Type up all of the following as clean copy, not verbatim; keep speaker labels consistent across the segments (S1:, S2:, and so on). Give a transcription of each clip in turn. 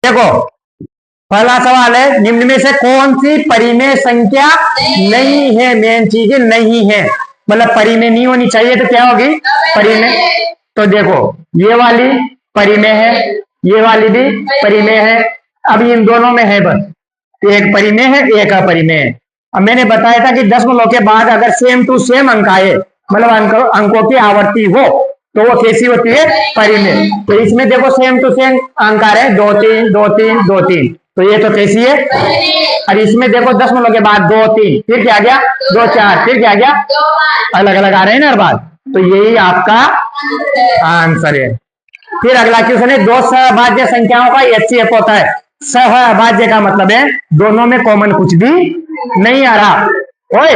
S1: देखो पहला सवाल है, निम्न में से कौन सी परिमेय संख्या नहीं है? मेन चीज नहीं है, मतलब परिमेय नहीं होनी चाहिए तो क्या होगी? परिमेय। तो देखो ये वाली परिमेय है, ये वाली भी परिमेय है। अब इन दोनों में है बस, तो एक परिमेय है एक अपरिमेय है। अब मैंने बताया था कि दशमलव के बाद अगर सेम टू सेम अंक आए, मतलब अंकों की आवर्ती हो, तो वो कैसी होती है? परिमेय। तो इसमें देखो सेम टू सेम अंक आ रहे हैं, 2 3 2 3 2 3, तो ये तो कैसी है? और इसमें देखो दशमलव के बाद 2 3, फिर क्या आ गया? 2 4, फिर क्या आ गया? अलग अलग आ रहे हैं ना हर बार, तो यही आपका आंसर है। फिर अगला क्वेश्चन है, दो सहभाज्य संख्याओं का एचसीएफ होता है। सहभाज्य का मतलब है दोनों में कॉमन कुछ भी नहीं आ रहा, ओए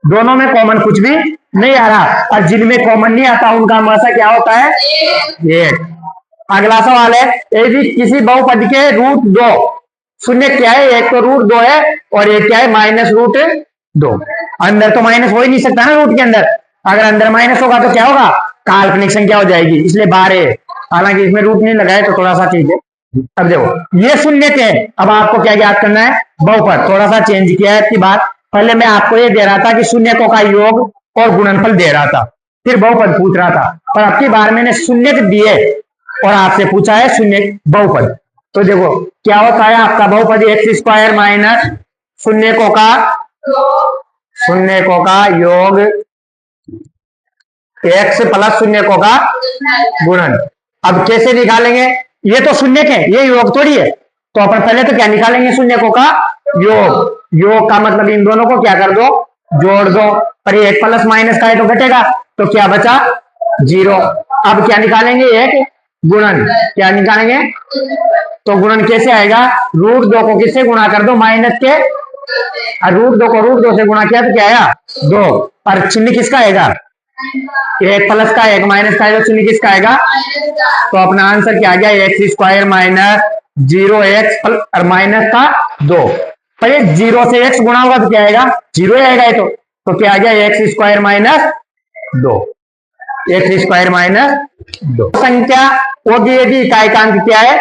S1: दोनों में कॉमन कुछ भी नहीं आ रहा, और जिनमें कॉमन नहीं आता उनका हमेशा क्या होता है? एक। अगला सवाल है, यदि किसी बहुपद के रूट 2 शून्य क्या है? एक तो रूट 2 है और एक क्या है? Minus root 2। अंदर तो माइनस हो ही नहीं सकता ना रूट के अंदर, अगर अंदर माइनस होगा तो क्या होगा? काल्पनिक संख्या हो जाएगी, इसलिए 12। हालांकि इसमें रूट नहीं लगाए तो थोड़ा सा ठीक है। अब देखो ये शून्य थे, अब आपको क्या ज्ञात करना है? बहुपद। थोड़ा सा चेंज किया है इसकी बात, पहले मैं आपको ये दे रहा था कि शून्यकों का योग और गुणनफल दे रहा था, फिर बहुपद पूछ रहा था, और अब की बार मैंने शून्य दिए और आपसे पूछा है शून्य बहुपद। तो देखो क्या होता है आपका बहुपद? एक्स स्क्वायर माइनस शून्यकों का योग एक्स प्लस शून्यकों का गुणन। अब कैसे निकालेंगे? ये तो शून्य के, ये योग थोड़ी है, तो अपन पहले तो क्या निकालेंगे? शून्यकों का योग। योग का मतलब इन दोनों को क्या कर दो? जोड़ दो। पर ये एक प्लस माइनस का है तो घटेगा, तो क्या बचा? 0। अब क्या निकालेंगे? एक गुणन। क्या निकालेंगे? तो गुणन कैसे आएगा? रूट 2 को किससे गुणा कर दो? माइनस के। और रूट 2 को रूट 2 से गुणा किया तो क्या आया? 2। और चिन्ह किसका आएगा? एक प्लस का एक माइनस का है, तो चिन्ह किसका आएगा? तो अपना आंसर क्या आ गया? एक्स स्क्वायर माइनस 0x और माइनस का 2। पर ये 0 से x गुणा होगा तो क्या आएगा? 0 आएगा। तो क्या आ गया? X square minus 2। X square minus 2 संख्या होगी यदि इकाई का अंक क्या है?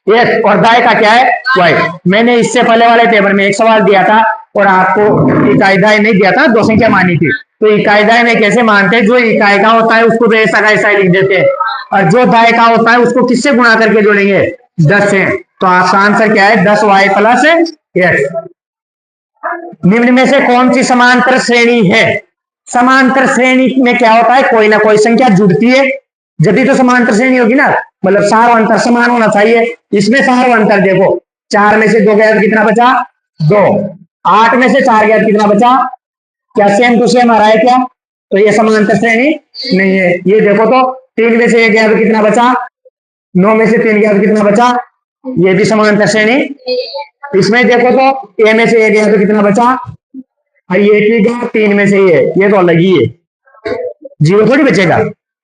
S1: x और दाएं का क्या है? y। मैंने इससे पहले वाले टेबल में एक सवाल दिया था और आपको इकाई दाएं नहीं दिया था, 2 संख्या मानी थी। तो इकाई दाएं में कैसे मानते हैं? जो इकाई का होता है उसको तो ऐसा का ऐसा लिख देते हैं, और जो दाएं का होता है उसको किससे गुणा करके जोड़ेंगे? 10 से। तो आपका आंसर क्या है? 10y plus x। निम्न में से कौन सी समांतर श्रेणी है? समांतर श्रेणी में क्या होता है? कोई ना कोई संख्या जुड़ती है, जब भी तो समांतर श्रेणी होगी ना, मतलब सार्वंतर समान होना चाहिए। इसमें सार्वंतर देखो, 4 में से 2 गया तो कितना बचा? 2। 8 में से 4 गया तो कितना बचा? क्या सेम टू सेम आ रहा है क्या? तो ये समांतर श्रेणी नहीं है। ये देखो तो 3 में से 1 गया तो कितना बचा? 9 में से 3 गया तो कितना बचा? ये भी समांतर श्रेणी। इसमें देखो तो ए में से 1 गया तो कितना बचा? और ये ठीक है, 3 में से ये तो अलग ही है, 0 थोड़ी बचेगा,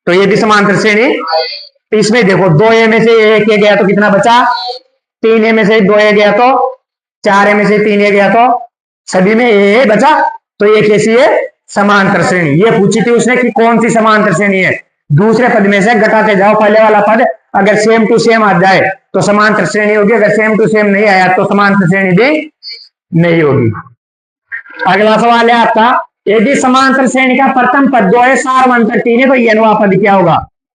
S1: तो ये भी समांतर श्रेणी। इसमें देखो 2a में से 1 गया तो कितना बचा? 3a में से 2a गया तो 4a में से 3a गया तो सभी में a बचा, तो ये कैसी है? समांतर श्रेणी। ये पूछी थी उसने कि कौन सी समांतर श्रेणी है। दूसरे पद में से घटाते जाओ, पहले वाला पद अगर सेम टू सेम आ जाए तो समांतर श्रेणी होगी, अगर सेम टू सेम नहीं आया तो समांतर श्रेणी भी नहीं होगी। अगला सवाल है आपका, यदि समांतर श्रेणी का प्रथम पद 2 है, सार्वंतर 3 है, तो यनवा पद क्या होगा?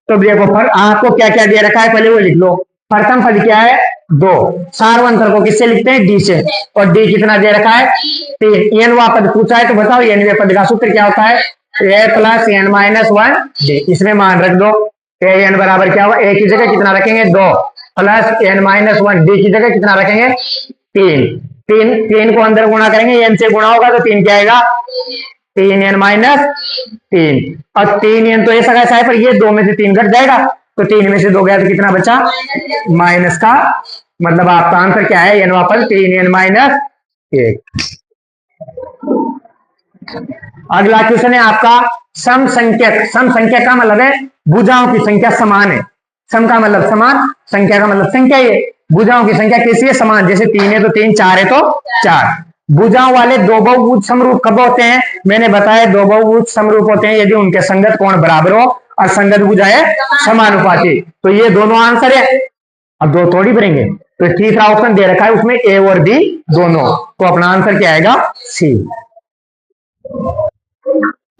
S1: तो देखो पर आपको क्या क्या दे रखा है पहले वो लिख लो। प्रथम पद क्या है? 2। सार्वंतर को किससे लिखते हैं? d से, और d कितना दे रखा है? 3। यनवा पद पूछा है तो बताओ यनवे पद का सूत्र क्या होता है? a plus n minus 1 d। इसमें मान रख दो, a n बराबर क्या होगा? a की जगह कितना रखेंगे? 2 प्लस n माइनस 1 d की जगह कितना रखेंगे? 3। 3 को अंदर गुणा करेंगे, n से गुणा होगा तो 3 क्या आएगा? 3n minus 3। और 3n तो ऐसा कैसा है, पर ये 2 में से 3 घट जाएगा, तो 3 में से 2 गया तो कितना बचा? माइनस का, मतलब आपका आंसर क्या है? n वापस 3n माइनस 1। अगला क्वेश्चन है आपका, सम संख्यक। सम संख्या का मतलब है भुजाओं की संख्या समान है। सम का मतलब समान, संख्या का मतलब संख्या। ये भुजाओं की संख्या कैसी है? समान। जैसे 3 है तो 3, 4 है तो 4। भुजाओं वाले दो बहुभुज समरूप कब होते हैं? मैंने बताया दो बहुभुज समरूप होते हैं यदि उनके संगत कोण बराबर हो और संगत भुजाएं समानुपाती। तो ये दोनों आंसर है। अब दो थोड़ी भरेंगे, तो तीसरा ऑप्शन दे रखा है उसमें ए और बी दोनों, तो अपना आंसर क्या आएगा? सी।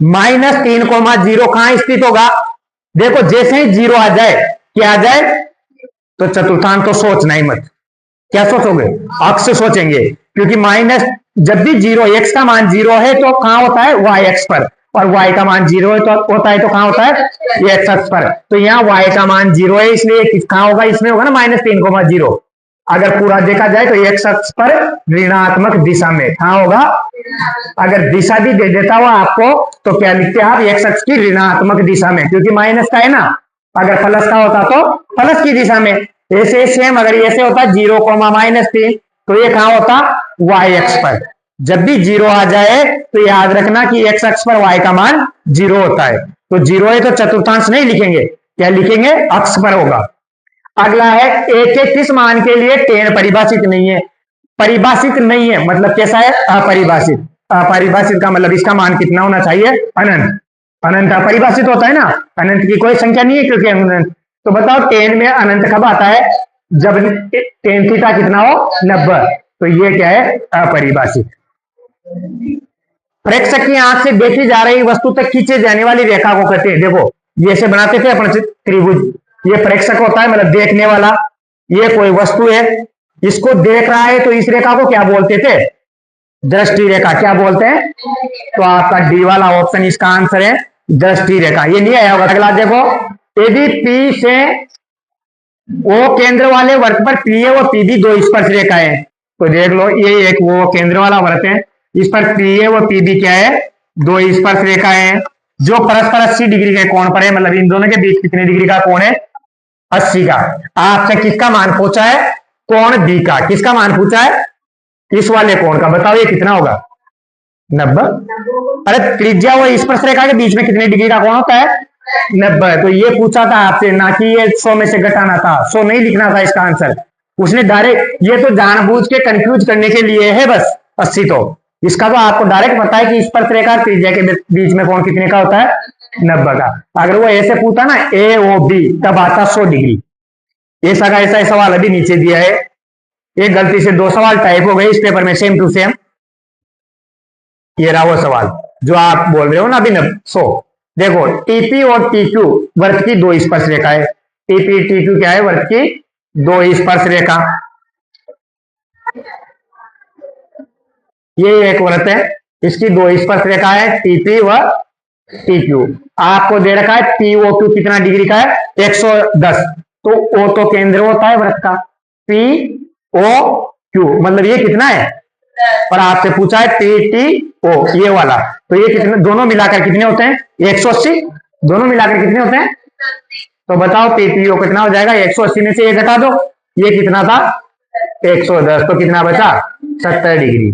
S1: -3,0 कहां स्थित होगा? देखो जैसे ही 0 आ जाए, क्या आ जाए? तो चतुर्थांश तो सोचना ही मत। क्या सोचोगे? अक्ष सोचेंगे, क्योंकि माइनस जब भी 0, एक्स का मान 0 है तो कहां होता है? वाई एक्स पर, और y का मान 0 है तो होता है तो कहां होता है? ये एक्स अक्ष पर। तो यहाँ y का मान 0 है, इसलिए कहां होगा? इसमें होगा ना -3,0। अगर पूरा देखा जाए तो एक्स अक्ष पर ऋणात्मक दिशा में कहां होगा? अगर दिशा भी दे देता हुआ आपको तो क्या लिखते हैं आप? एक्स अक्ष की ऋणात्मक दिशा में, क्योंकि माइनस का है ना। अगर प्लस का होता तो प्लस की दिशा में। ऐसे सेम अगर ऐसे होता 0, -3, तो ये कहां होता? वाई एक्स पर। जब भी 0 आ जाए तो याद रखना कि एक्स अक्ष पर y का मान 0 होता है। तो 0 है तो चतुर्थांश नहीं लिखेंगे, क्या लिखेंगे? अक्ष पर होगा। अगला है a के किस मान के लिए tan परिभाषित नहीं है? परिभाषित नहीं है मतलब कैसा है? अपरिभाषित। अपरिभाषित का मतलब इसका मान कितना होना चाहिए? अनंत। अनंत अपरिभाषित होता है ना, अनंत की कोई संख्या नहीं है क्योंकि अनंत। तो बताओ tan में अनंत कब आता है? जब tan थीटा कितना हो? 90। तो ये क्या है? अपरिभाषित। प्रेक्षक की आंख से देखी जा रही वस्तु तक खींचे जाने वाली रेखा को कहते हैं। देखो ये से बनाते थे अपन त्रिभुज, ये प्रेक्षक होता है मतलब देखने वाला। ये कोई वस्तु है, इसको देख रहा है तो इस रेखा को क्या बोलते थे? दृष्टि रेखा। क्या बोलते हैं? तो आपका डी वाला ऑप्शन इसका आंसर है, दृष्टि रेखा। ये नहीं आया होगा। अगला देखो, यदि P से O केंद्र वाले वृत्त पर P है और PB दो स्पर्श रेखाएं हैं, तो देख लो ये एक वो केंद्र वाला वृत्त है, इस पर P है और PB क्या है? दो स्पर्श रेखाएं हैं जो परस्पर 80 डिग्री के कोण पर है। मतलब इन दोनों के बीच कितने डिग्री का कोण है? 80 का। आपसे किसका मान पूछा है? कोण B का। किसका मान पूछा है? इस वाले कोण का। बताओ ये कितना होगा? 90। अरे त्रिज्या और स्पर्श रेखा के बीच में कितने डिग्री का कोण होता है? 90। तो ये पूछा था आपसे, ना कि ये 100 में से घटाना था। 100 नहीं लिखना था इसका आंसर। उसने डायरेक्ट, ये तो जानबूझ के कंफ्यूज करने के लिए है बस 80। तो इसका तो आपको डायरेक्ट पता है कि स्पर्श रेखा और त्रिज्या के बीच में कोण कितने का होता है? 90 का। अगर वो ऐसे पूछा ना AOB, तब आता 100 डिग्री। ऐसा का ऐसा सवाल अभी नीचे दिया है। एक गलती से 2 सवाल टाइप हो गए इस पेपर में सेम टू सेम। ये रहा वो सवाल जो आप बोल रहे हो ना अभी 100। देखो TP और TQ वृत्त की दो स्पर्श रेखा है। TP TQ क्या है? वृत्त की दो स्पर्श रेखा। ये एक वृत्त है, इसकी दो स्पर्श रेखा है TP व TQ। आपको दे रखा है POQ कितना डिग्री का है? 110। तो O तो केंद्र होता है वृत्त का, POQ मतलब ये कितना है? और आपसे पूछा है PTO ये वाला, तो ये कितने दोनों मिलाकर कितने होते हैं? 180। दोनों मिलाकर कितने होते हैं? तो बताओ PPO कितना हो जाएगा? 180 में से ये घटा दो, ये कितना था? 110। तो कितना बचा? 70 डिग्री।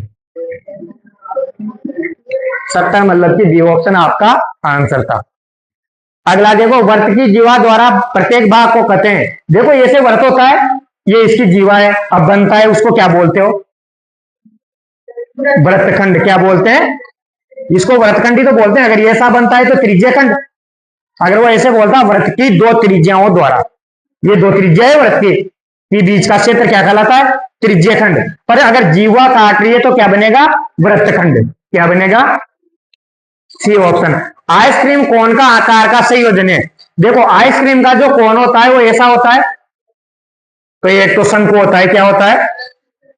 S1: 70 मतलब कि बी ऑप्शन आपका आंसर था। अगला देखो, वर्त की जीवा द्वारा प्रत्येक भाग को कहते हैं। देखो ऐसे वर्त होता है, ये इसकी जीवा है, अब बनता है उसको क्या बोलते हो? वृत्तखंड। क्या बोलते हैं? इसको वृत्तखंड ही तो बोलते हैं। अगर ये ऐसा बनता है तो त्रिज्याखंड। अगर वो ऐसे बोलता है वृत्त की दो त्रिज्याओं द्वारा, ये दो त्रिज्या है वृत्त की बीच का क्षेत्र क्या कहलाता है? त्रिज्याखंड। पर अगर जीवा काट रही है तो क्या बनेगा? वृत्तखंड। क्या बनेगा? C option. आइसक्रीम कोन का आकार का संयोजन है। देखो आइसक्रीम का जो कोन होता है वो ऐसा होता है, तो एक तो शंकु होता है। क्या होता है?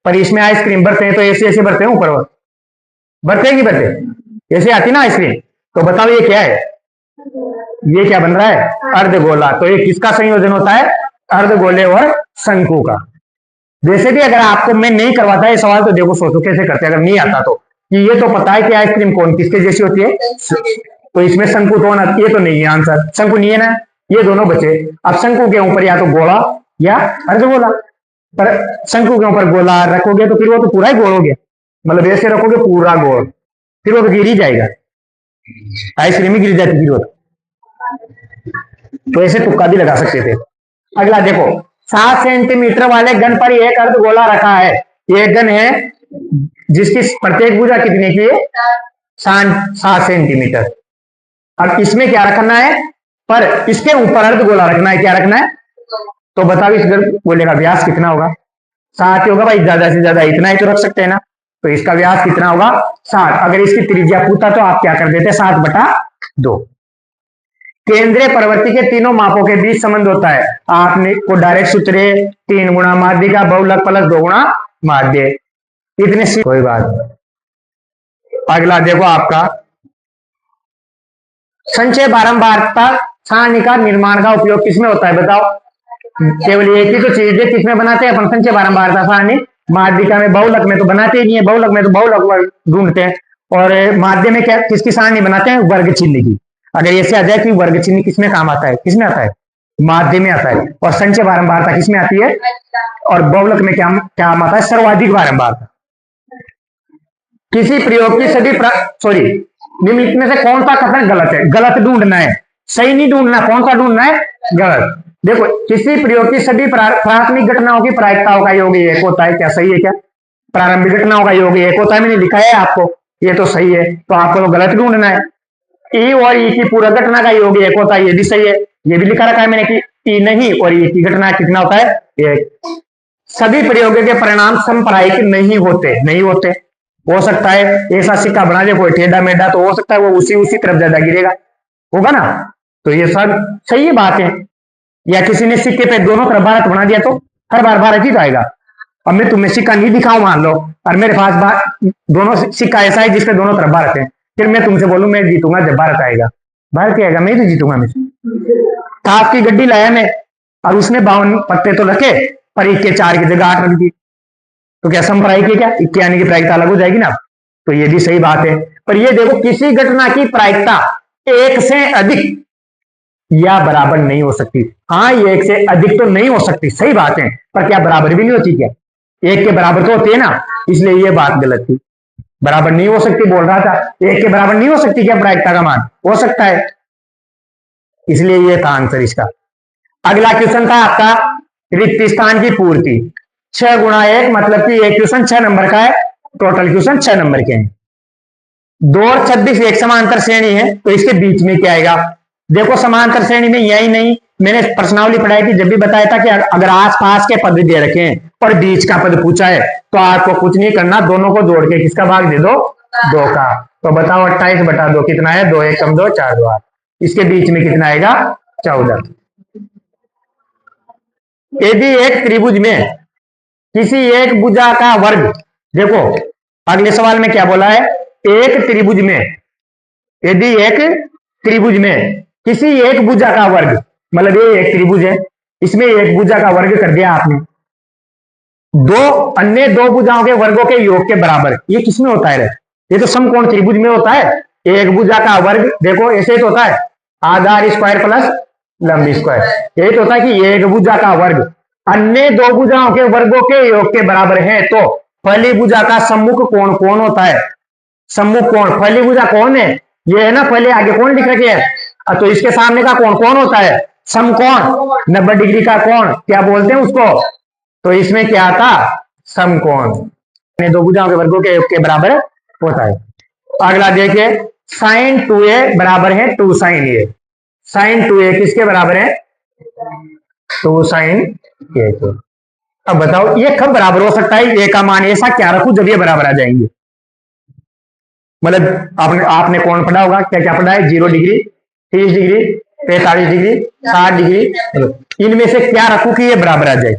S1: पर इसमें आइसक्रीम भरते हैं तो ऐसे ऐसे भरते हैं, ऊपर भरते हैं कि भरते ऐसे आती ना आइसक्रीम। तो बताओ ये क्या है? ये क्या बन रहा है? अर्धगोला। तो ये किसका संयोजन होता है? अर्धगोले और शंकु का। वैसे भी अगर आपको मैं नहीं करवाता ये सवाल तो देखो सोचो कैसे करते हैं, अगर नहीं आता तो। कि ये तो पता है कि आइसक्रीम कोन किसके जैसी होती है, तो इसमें शंकु तो ये तो नहीं है आंसर। शंकु नहीं है ना, ये दोनों बचे। अब शंकु के ऊपर या तो गोला या अर्धगोला। पर शंकु के ऊपर गोला रखोगे तो फिर वो तो पूरा ही गोल हो गया। मतलब ऐसे रखोगे पूरा गोल, फिर वो तो गिर ही जाएगा, आइसक्रीम ही गिर जाती फिर वो। तो ऐसे तुक्का भी लगा सकते थे। अगला देखो, 7 सेंटीमीटर वाले गन पर एक अर्धगोला रखा है। एक गन है जिसकी प्रत्येक भुजा कितने की है? 7 सेंटीमीटर। अब इसमें क्या रखना है? पर इसके ऊपर अर्धगोला रखना है। क्या रखना है? तो बताओ इस गोले का व्यास कितना होगा? 7 ही होगा भाई, ज्यादा से ज्यादा इतना ही तो रख सकते हैं ना। तो इसका व्यास कितना होगा 7। अगर इसकी त्रिज्या पूछता तो आप क्या कर देते 7/2। केंद्रीय प्रवृत्ति के तीनों मापों के बीच संबंध होता है, आपने को डायरेक्ट सूत्र 3 गुणा माध्य का बहुलक प्लस 2 गुणा माध्य, इतने सी कोई बात नहीं। अगला देखो आपका संचय बारंबारता सारणी का निर्माण का उपयोग किसमें होता है बताओ। केवल एक ही तो चीज है किसमें बनाते हैं अपन संचय बारंबारता सारणी, माध्यिका में बहुलक में तो बनाते ही नहीं है, बहुलक में तो बहुलक ढूंढते हैं, और माध्य में क्या किसकी सारणी बनाते हैं वर्ग चिन्ह की। अगर ऐसे आ जाए कि वर्ग चिन्ह किसमें काम आता है, किसमें आता है माध्य में आता है, और संचय बारंबारता किसमें आती है, और बहुलक में क्या काम आता है सर्वाधिक बारंबारता। किसी प्रयोग की सभी सॉरी निम्नलिखित में से कौन सा कथन गलत है, गलत ढूंढना है, सही नहीं ढूंढना, कौन सा ढूंढना है गलत। देखो किसी प्रयोग की सभी प्राथमिक घटनाओं की प्रायिकताओं का योग एक होता है, क्या सही है क्या, प्रारंभिक घटनाओं का योग एक होता है, मैंने लिखा है आपको, ये तो सही है, तो आपको तो गलत ढूंढना है। ई और ई की पूरक घटना का योग एक होता है, ये भी सही है, ये भी लिखा रखा है मैंने कि ई नहीं और ई की घटना कितना होता है एक। सभी प्रयोगों के परिणाम समप्रायिक नहीं होते, नहीं होते, हो सकता है ऐसा सिक्का बना दे कोई टेढ़ा मेढ़ा, तो हो सकता है वो उसी तरफ ज्यादा गिरेगा, होगा ना, तो ये सब सही बात है। या किसी ने सिक्के पे दोनों तरफ भारत बना दिया तो हर बार भारत ही तो आएगा। अब मैं तुम्हें सिक्का नहीं दिखाऊं मान लो, और मेरे पास दोनों सिक्का ऐसा है जिसपे दोनों तरफ भारत है, फिर मैं तुमसे बोलूं मैं जीतूंगा जब भारत आएगा, भारत ही आएगा, मैं ही तो जीतूंगा। मैं ताप की गड्डी लाया मैं, और उसने 52 पत्ते तो रखे पर इक्के 4 की जगह 8 रख दी, तो क्या समप्रायिक है क्या, इक्के आने की प्रायिकता अलग हो जाएगी ना, तो ये भी सही बात है। पर ये देखो किसी घटना की प्रायिकता 1 से अधिक या बराबर नहीं हो सकती। हाँ ये 1 से अधिक तो नहीं हो सकती, सही बात है, पर क्या बराबर भी नहीं होती क्या, 1 के बराबर तो होती है ना, इसलिए ये बात गलत थी, बराबर नहीं हो सकती बोल रहा था, 1 के बराबर नहीं हो सकती क्या प्रायिकता का मान, हो सकता है, इसलिए ये था आंसर इसका। अगला क्वेश्चन था आपका रिक्त स्थान की पूर्ति, 6 गुणा 1 मतलब कि एक क्वेश्चन 6 नंबर का है, टोटल क्वेश्चन 6 नंबर के हैं। 2 और 26 एक समांतर श्रेणी है, तो इसके बीच में क्या आएगा, देखो समांतर श्रेणी में यही नहीं, मैंने प्रश्नावली पढ़ाई थी जब भी बताया था कि अगर आसपास के पद दे रखे हैं और बीच का पद पूछा है तो आपको कुछ नहीं करना, दोनों को जोड़ के किसका भाग दे दो 2 का। तो बताओ 28/2 कितना है, 2 1 कम 2 4 2 8, इसके बीच में कितना आएगा 14। यदि एक त्रिभुज में किसी एक भुजा का वर्ग, देखो अगले सवाल में क्या बोला है, एक त्रिभुज में, यदि एक त्रिभुज में किसी एक भुजा का वर्ग, मतलब ये एक त्रिभुज है, इसमें एक भुजा का वर्ग कर दिया आपने, 2 अन्य 2 भुजाओं के वर्गों के योग के बराबर, ये किसमें होता है, ये तो समकोण त्रिभुज में होता है। एक भुजा का वर्ग देखो ऐसे तो होता है, आधार स्क्वायर प्लस लंब स्क्वायर, यही तो होता है कि एक भुजा का वर्ग अन्य 2 भुजाओं के वर्गों के योग के बराबर है, तो पहली भुजा का सम्मुख कोण कौन होता है, सम्मुख कोण, पहली भुजा कौन है, ये है ना, पहले आगे कौन लिख रखे हैं, तो इसके सामने का कोण कौन होता है, समकोण, 90 डिग्री का कोण क्या बोलते हैं उसको, तो इसमें क्या आता समकोण, 2 भुजाओं के वर्गों के योग के बराबर होता है। अगला देखिए sin 2a बराबर है 2 sin a, sin 2a किसके बराबर है 2 sin a को। अब बताओ ये कब बराबर हो सकता है, a का मान ऐसा क्या रखूं जब ये बराबर आ जाएंगे, मतलब आपने कौन पढ़ा होगा, क्या क्या पढ़ा है, 0 डिग्री 30 डिग्री 45 डिग्री 60 डिग्री, इनमें से क्या रखूं कि ये बराबर आ जाए,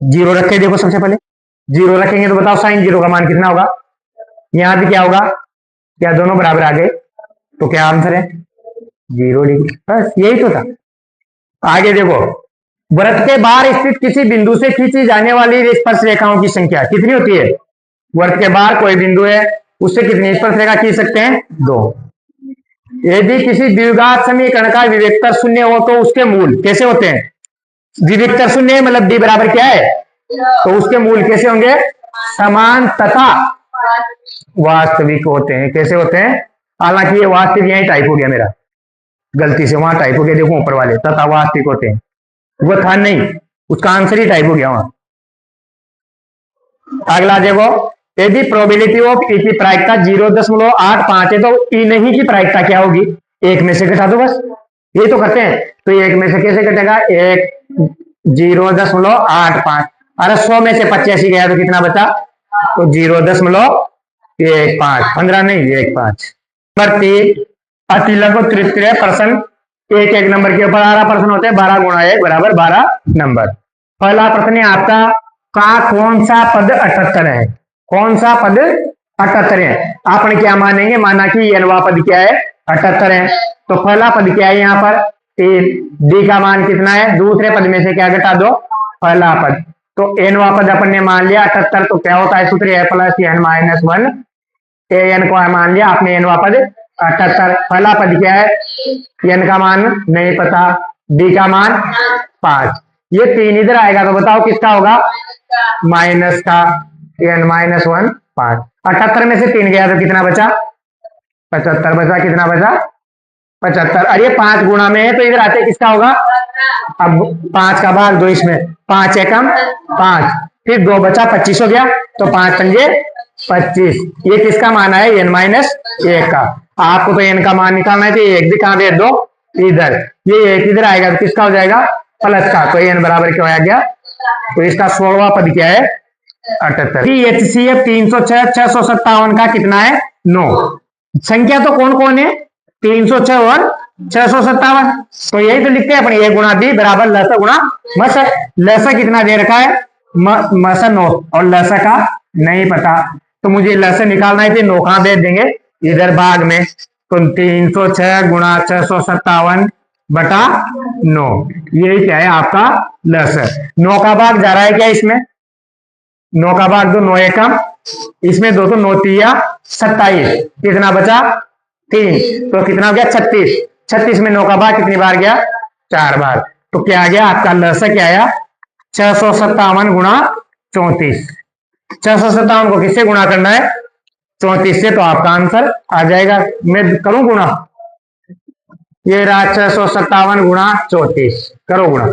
S1: 0 रखे, देखो सबसे पहले 0 रखेंगे तो बताओ साइन 0 का मान कितना होगा, यहां भी क्या होगा, क्या दोनों बराबर आ गए, तो क्या आंसर है 0 डिग्री, बस यही तो था। आगे देखो वृत्त के बाहर स्थित किसी बिंदु से खींची जाने वाली स्पर्श रेखाओं की संख्या कितनी होती है, वृत्त के बाहर कोई बिंदु है उससे कितनी स्पर्श रेखा खींच सकते हैं 2। यदि किसी द्विघात समीकरण का विवेक्तर शून्य हो तो उसके मूल कैसे होते हैं, विवेक्तर शून्य मतलब d बराबर क्या है, तो उसके मूल कैसे होंगे, समान तथा वास्तविक होते हैं, कैसे होते हैं, हालांकि ये वास्तविक यही टाइप हो गया मेरा, गलती से वहां टाइप हो गया, देखो ऊपर वाले तथा वास्तविक होते हैं, वो था नहीं, उसका आंसर ही टाइप हो गया वहां। अगला देखो यदि प्रोबेबिलिटी ऑफ ई की प्रायिकता 0.85 है तो ई नहीं की प्रायिकता क्या होगी, 1 में से घटा दो बस, यही तो करते हैं, तो 1 में से कैसे घटेगा, 1 0.85, अरे 100 में से 85 गया तो कितना बचा? तो 0.15, 15 नहीं 1.5। नंबर 3, अति लघु तृतीय प्रश्न, एक एक नंबर के ऊपर 12 प्रश्न होते हैं, 12 गुणा 1 बराबर 12 नंबर। पहला प्रश्न है आपका, का कौन सा पद 78 है? कौन सा पद 78 है? आपने क्या मानेंगे? माना कि एनवा पद क्या है? 78 है। तो पहला पद क्या है यहाँ पर? 3। डी का मान कितना है? दूसरे पद में से क्या घटा दो? पहला पद। तो एनवा पद अपन ने मान लिया 78, तो क्या होता है सूत्र? ए प्लस एन माइनस 1। एन को मान लिया आपने एनवा पद 78। पहला पद क्या है? एन का मान नहीं पता, डी का मान 5। ये 3 इधर आएगा तो बताओ किसका होगा? माइनस का, एन माइनस 1 5। 78 में से 3 गया तो कितना बचा? 75 बचा। कितना बचा? 75। अरे 5 गुणा में है तो इधर आते किसका होगा? अब 5 का भाग 2 इसमें, 5 एकम 5, फिर 2 बचा, 25 हो गया। तो 5 पंजे 25। ये किसका मान है? एन माइनस 1 का। आपको तो एन का मान निकालना है तो एक भी कहां दे दो? इधर। ये एक इधर आएगा तो किसका हो जाएगा? प्लस का। तो एन बराबर क्या आ गया? तो इसका 16वां पद क्या है? 78। HCF 306 657 का कितना है? 9। संख्या तो कौन कौन है? 306 और 657। तो यही तो लिखते हैं अपने, ए गुणा बी बराबर लसा गुणा मस। लसा कितना दे रखा है? मस 9, और लसा का नहीं पता, तो मुझे लसा निकालना है। 9 कहां दे देंगे? इधर भाग में। तो 306 गुणा 657 बटा 9, यही क्या है आपका लसा। 9 का भाग जा रहा है क्या इसमें? 9 का भाग 2, 9 एकम, इसमें 2 तो 9 तिया 27। कितना बचा? 3। तो कितना हो गया? 36। 36 में 9 का भाग कितनी बार गया? 4 बार। तो क्या आ गया आपका लसा? क्या आया? 657 गुणा 34। 657 को किससे गुणा करना है? 34 से। तो आपका आंसर आ जाएगा। मैं करूं गुणा? ये रहा 657 गुणा 34। करो गुणा।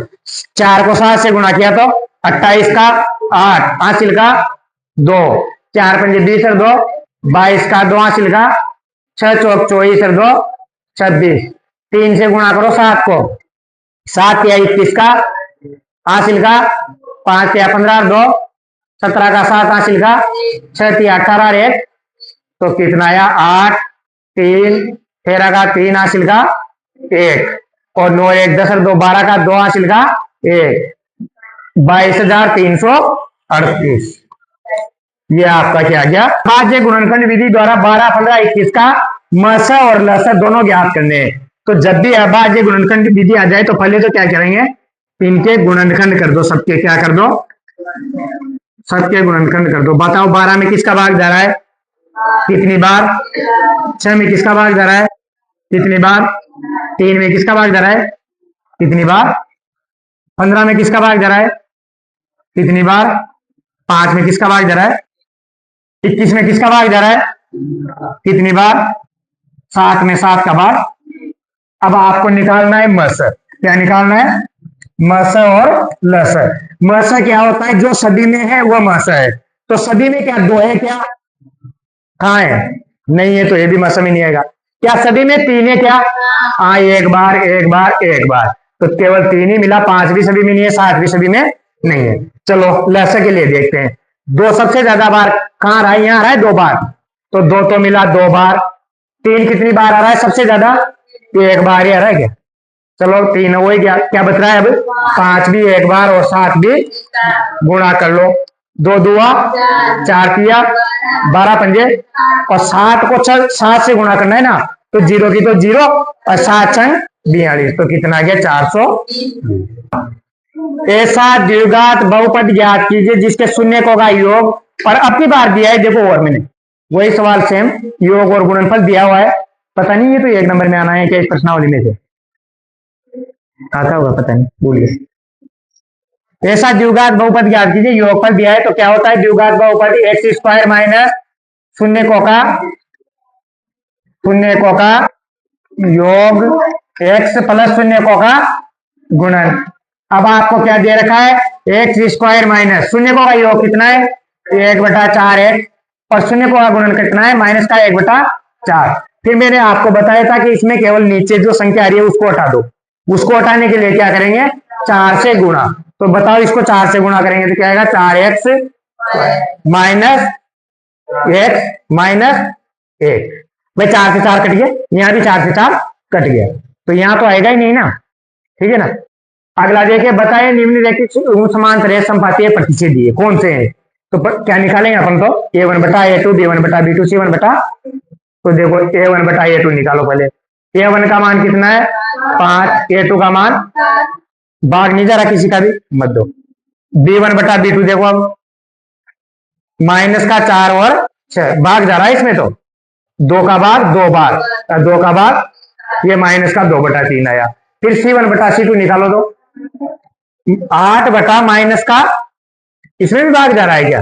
S1: 4 को 7 से गुणा किया तो 28 का 8, हासिल का 2, 4 पंजे 20 और 2 22 का 2, हासिल का 6 चौक 24 और 2 26। 3 से गुणा करो 7 को, 7 या 21 का, हासिल का 5 या 15 और 2 17 का 7, हासिल का 6 या 18 और 1। तो कितना आया? 8 3 13 का 3, हासिल का 1, और 9 1 10 और 2 12 का 2, हासिल का 1। 22,338। ये आपका क्या गया? भाज्य गुणनखंड विधि द्वारा 12 15 21 का मसा और लसा दोनों ज्ञात करने हैं। तो जब भी अभाज्य गुणनखंड विधि आ जाए तो पहले तो क्या करेंगे? इनके गुणनखंड कर दो, सबके क्या कर दो? सबके गुणनखंड कर दो। बताओ 12 में किसका भाग जा रहा है? कितनी बार? 6 में किसका भाग जा रहा है? कितनी बार? 3 में किसका भाग जा रहा है? कितनी बार? 15 में किसका भाग जा रहा है? कितनी बार? 5 में किसका भाग जा रहा है? 21 में किसका भाग जा रहा है? कितनी बार? 7 में 7 का भाग। अब आपको निकालना है मस। क्या निकालना है? मस और लस। मस क्या होता है? जो सदी में है वो मस है। तो सदी में क्या 2 है क्या? कहाँ है? नहीं है, तो ये भी मस में नहीं आएगा। क्या सदी में 3 है क्या? हाँ, एक बार एक बार एक बार, तो केवल 3 ही मिला। 5 भी सदी में नहीं है, 7 भी सदी में नहीं है। चलो लस के लिए देखते हैं। 2 सबसे ज्यादा बार कहाँ रहा है? यहाँ रहा है 2 बार, तो 2 तो मिला 2 बार। 3 कितनी बार आ रहा है सबसे ज्यादा? 1 बार ही आ रहा है क्या? चलो 3 हो गया, क्या बच रहा है अब? 5 भी 1 बार और 7 भी। गुणा कर लो, 2 दुआ 4 तिया 12 पंजे, और 7 को 7 से गुणा करना है ना, तो 0 की तो 0 और 7 छंग 42। तो कितना गया? 400। ऐसा द्विघात बहुपद ज्ञात कीजिए जिसके शून्य का योग, और अब की बार दिया है, देखो और मैंने वही सवाल सेम, योग और गुणनफल दिया हुआ है। पता नहीं ये तो 1 नंबर में आना है क्या इस प्रश्नावली में से? आता होगा, पता नहीं, भूल गए। ऐसा द्विघात बहुपद ज्ञात कीजिए, योगफल दिया है। तो क्या होता है द्विघात बहुपद? एक्स स्क्वायर माइनस शून्य को का योग एक्स प्लस शून्य को का गुणन। अब आपको क्या दे रखा है? एक्स स्क्वायर माइनस शून्य को का योग कितना है? 1/4 एक्स, और शून्य को का गुणन कितना है? माइनस का 1/4। फिर मैंने आपको बताया था कि इसमें केवल नीचे जो संख्या आ रही है उसको हटा दो। उसको हटाने के लिए क्या करेंगे? 4 से गुणा। तो बताओ इसको 4 से गुणा करेंगे तो क्या आएगा, 4x माइनस x-1। भाई 4 से 4 कट गया, यहाँ भी 4 से 4 कट गया, तो यहाँ तो आएगा ही नहीं ना, ठीक है ना। अगला देखिए, बताइए निम्नलिखित समांतर समपातीय प्रतिच्छेद दिए कौन से हैं। तो क्या निकालेंगे अपन, तो a1 बटा a2 b1 बटा b2 c1 बटा, तो देखो a1 बटा a2 निकालो पहले। a1 का मान कितना है 5, a2 का मान, भाग नहीं जा रहा किसी का भी, मत दो। b1 बटा b2 देखो अब माइनस का 4 और 6 भाग जा रहा है इसमें, तो 2 का भाग 2 बार, 2 का भाग ये माइनस का 2 बटा 3 आया। फिर c1 बटा c2 निकालो, दो 8 बटा माइनस का, इसमें भी भाग जा रहा है क्या,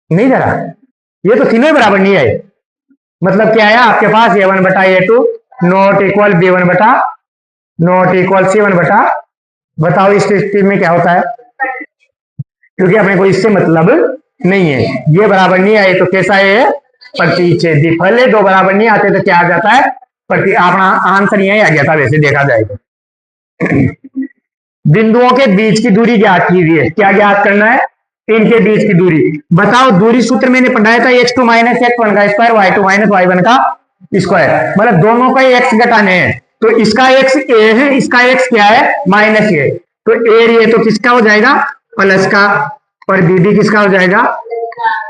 S1: नहीं जा रहा, ये तो तीनों ही बराबर नहीं आए। मतलब क्या आया आपके पास, a1 बटा a2 नॉट इक्वल b1 बटा नॉट इक्वल c1 बटा, बताओ इस स्थिति में क्या होता है, क्योंकि अपने को इससे मतलब नहीं है, ये बराबर नहीं आए तो कैसा है, प्रतिच्छेदी। पहले दो बराबर नहीं आते तो क्या आ जाता है, अपना आंसर यही आ गया था वैसे देखा जाए तो। बिंदुओं के बीच की दूरी ज्ञात कीजिए, क्या ज्ञात करना है, इनके बीच की दूरी। बताओ दूरी सूत्र मैंने पढ़ाया था x2 माइनस x1 का स्क्वायर y2 माइनस y1 का स्क्वायर, मतलब दोनों का x घटाने हैं, तो इसका x a है, इसका x क्या है माइनस a, तो a तो किसका हो जाएगा प्लस का, और b किसका हो जाएगा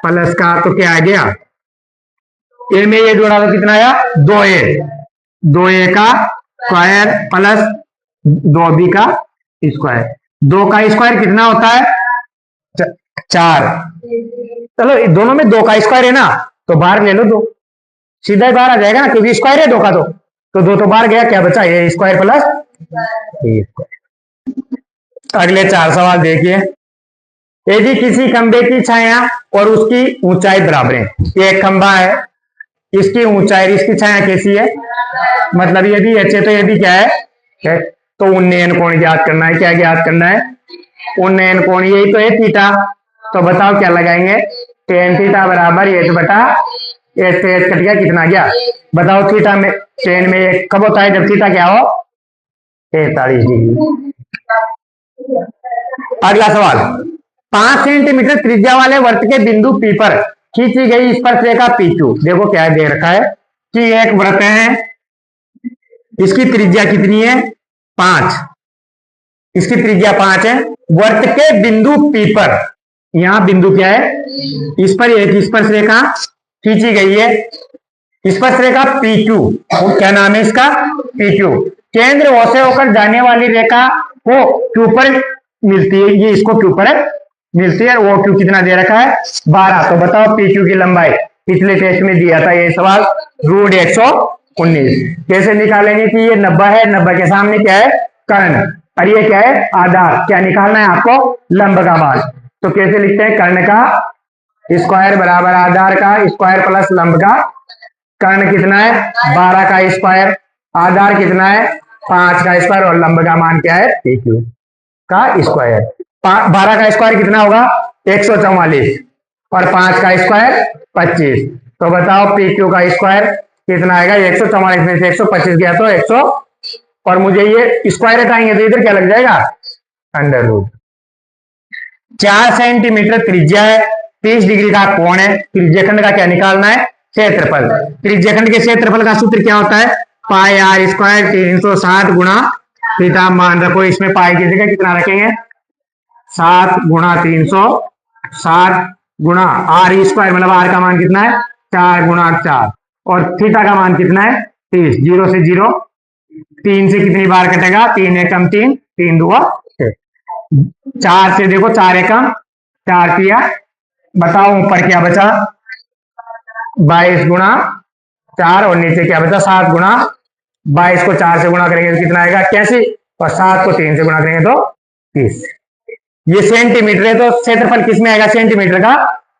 S1: प्लस का, तो क्या आ गया a में ये जोड़ा तो कितना आया 2a का स्क्वायर प्लस 2b का स्क्वायर, 2 का स्क्वायर कितना होता है 4। चलो दोनों में 2 का स्क्वायर है ना, तो बाहर ले लो 2, सीधा ही बाहर आ जाएगा ना, क्योंकि स्क्वायर है 2 का, तो 2 तो बाहर गया, क्या बचा ये स्क्वायर प्लस ए स्क्वायर। अगले 4 सवाल देखिए, यदि किसी खंबे की छाया और उसकी ऊंचाई बराबर है, ये एक खंबा है, इसकी ऊंचाई इसकी छाया कैसी है, मतलब ये भी अच्छे, तो ये भी क्या है, तो उन्नयन कोण ज्ञात करना है, क्या ज्ञात करना है उन्नयन कोण, यही तो है थीटा, तो बताओ क्या लगाएंगे, टेन थीटा बराबर एच बटा एच से एच कट गया कितना गया, बताओ थीटा में टेन में एक कब होता है जब थीटा क्या हो 43 डिग्री। अगला सवाल, 5 सेंटीमीटर त्रिज्या वाले वर्त के बिंदु P पर खींची गई स्पर्शरेखा PQ, देखो क्या दे रखा है कि एक वृत्त है, इसकी त्रिज्या कितनी है 5, इसकी त्रिज्या 5 है, वर्त के बिंदु P पर, यहां बिंदु क्या है, इस पर एक स्पर्शरेखा खींची गई है, स्पर्शरेखा PQ, क्या नाम है इसका PQ, केंद्र O से होकर जाने वाली रेखा को Q पर मिलती है, ये इसको Q पर मिलती है, वो Q कितना दे रखा है 12, तो बताओ PQ की लंबाई, पिछले टेस्ट में दिया था ये सवाल, रूट 119, कैसे निकालेंगे कि ये 90 है, 90 के सामने क्या है कर्ण, और ये क्या है आधार, क्या निकालना है आपको लंब का मान, तो कैसे लिखते हैं कर्ण का स्क्वायर बराबर आधार का स्क्वायर प्लस लंब का, कर्ण कितना है 12 का स्क्वायर, आधार कितना है 5 का स्क्वायर, और लंब का मान क्या है PQ का स्क्वायर, 12 का स्क्वायर कितना होगा 144, और 5 का स्क्वायर 25, तो बताओ PQ का स्क्वायर कितना आएगा 144 में से 125 गया तो 100, और मुझे ये स्क्वायर हटाएंगे तो इधर क्या लग जाएगा अंडर रूट। 4 सेंटीमीटर त्रिज्या है, 30 डिग्री का कोण है, त्रिज्याखंड का क्या निकालना है क्षेत्रफल, त्रिज्याखंड के क्षेत्रफल का सूत्र क्या होता है पाई आर स्क्वायर 360 गुणा थीटा, मान रखो इसमें पाई की जगह कितना रखेंगे 7 गुणा 360 गुणा आर स्क्वायर, मतलब आर का मान कितना है 4 गुणा 4, और थीटा का मान कितना है 30, 0 से 0, 3 से कितनी बार कटेगा 3 एकम 3, 3 2 6, 4 से देखो 4 एकम 4 किया, बताओ ऊपर क्या बचा 22 गुणा 4, और नीचे क्या बचा 7 गुणा 22 को 4 से गुणा करेंगे तो कितना आएगा 81, और 7 को 3 से गुणा करेंगे तो 30, ये सेंटीमीटर है, तो क्षेत्रफल किस में आएगा सेंटीमीटर का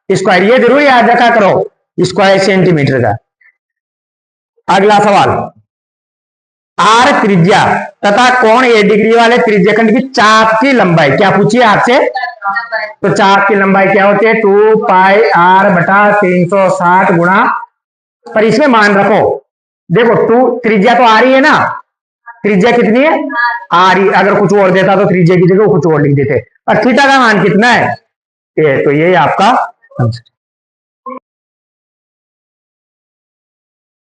S1: स्क्वायर, ये जरूर याद रखा करो स्क्वायर सेंटीमीटर का। अगला सवाल, आर त्रिज्या तथा कोण ए डिग्री वाले त्रिज्याखंड की चाप की लंबाई, क्या पूछिए आपसे, तो चाप की लंबाई क्या होती है 2 पाई आर बटा 360 गुणा, पर इसमें मान रखो देखो 2 त्रिज्या तो आ रही है ना, त्रिज्या कितनी है आर ही, अगर कुछ और देता तो त्रिज्या की जगह कुछ और लिख देते। और थीटा का मान कितना है ये, तो ये आपका आंसर।